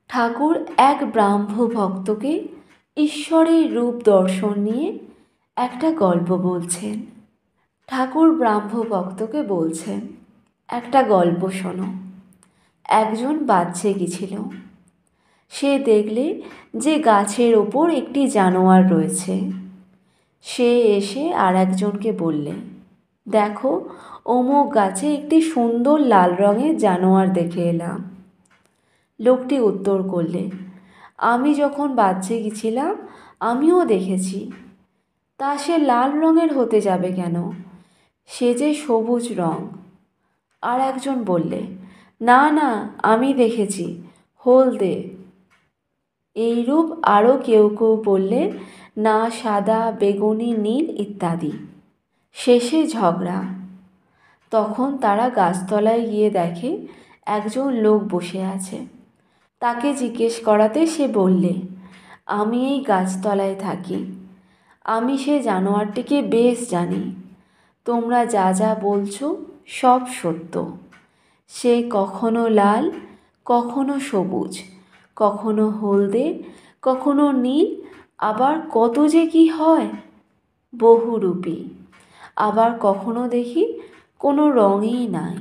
ঠাকুর এক ব্রাহ্ম ভক্তকে ঈশ্বরের রূপ দর্শন নিয়ে একটা গল্প বলছেন। ঠাকুর ব্রাহ্ম ভক্তকে বলছেন, একটা গল্প শোনো। একজন বাচ্চা গেছিল। সে দেখলে যে গাছের ওপর একটি জানোয়ার রয়েছে। সে এসে আর একজনকে বললে, দেখো অমুক গাছে একটি সুন্দর লাল রঙের জানোয়ার দেখে এলাম। লোকটি উত্তর করলে, আমি যখন বাচ্চা গেছিলাম আমিও দেখেছি। তা সে লাল রঙের হতে যাবে কেন? সে যে সবুজ রঙ। আর একজন বললে, না না, আমি দেখেছি, হলদে। এইরূপ আরও কেউ কেউ বললে, না, সাদা, বেগুনি, নীল ইত্যাদি। শেষে ঝগড়া। তখন তারা গাছতলায় গিয়ে দেখে একজন লোক বসে আছে। তাকে জিজ্ঞেস করাতে সে বললে, আমি এই গাছতলায় থাকি। আমি সে জানোয়ারটিকে বেশ জানি। তোমরা যা যা বলছো সব সত্য। সে কখনো লাল, কখনো সবুজ, কখনো হলদে, কখনো নীল, আবার কত যে কি হয়, বহুরূপী। আবার কখনো দেখি কোনো রঙই নাই,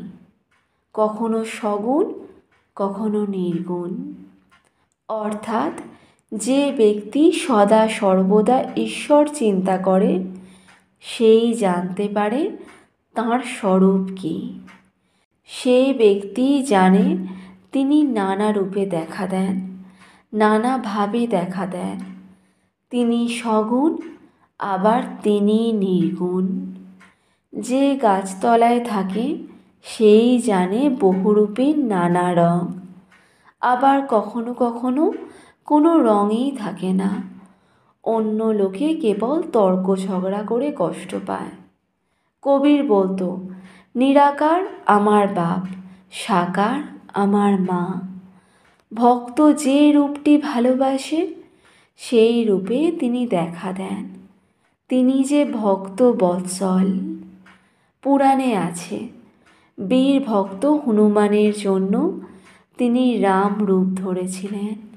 কখনো সগুণ, কখনো নির্গুণ। অর্থাৎ যে ব্যক্তি সদা সর্বদা ঈশ্বর চিন্তা করে সেই জানতে পারে তাঁর স্বরূপ কী। সেই ব্যক্তি জানে তিনি নানা রূপে দেখা দেন, নানাভাবে দেখা দেন। তিনি সগুণ, আবার তিনি নির্গুণ। যে গাছতলায় থাকে সেই জানে বহুরূপীর নানা রং। আবার কখনো কখনো কোনো রঙই থাকে না। অন্য লোকে কেবল তর্ক ঝগড়া করে কষ্ট পায়। কবির বলতো, নিরাকার আমার বাপ, সাকার আমার মা। ভক্ত যে রূপটি ভালোবাসে সেই রূপে তিনি দেখা দেন। তিনি যে ভক্ত বৎসল। পুরাণে আছে, বীর ভক্ত হনুমানের জন্য তিনি রাম রূপ ধরেছিলেন।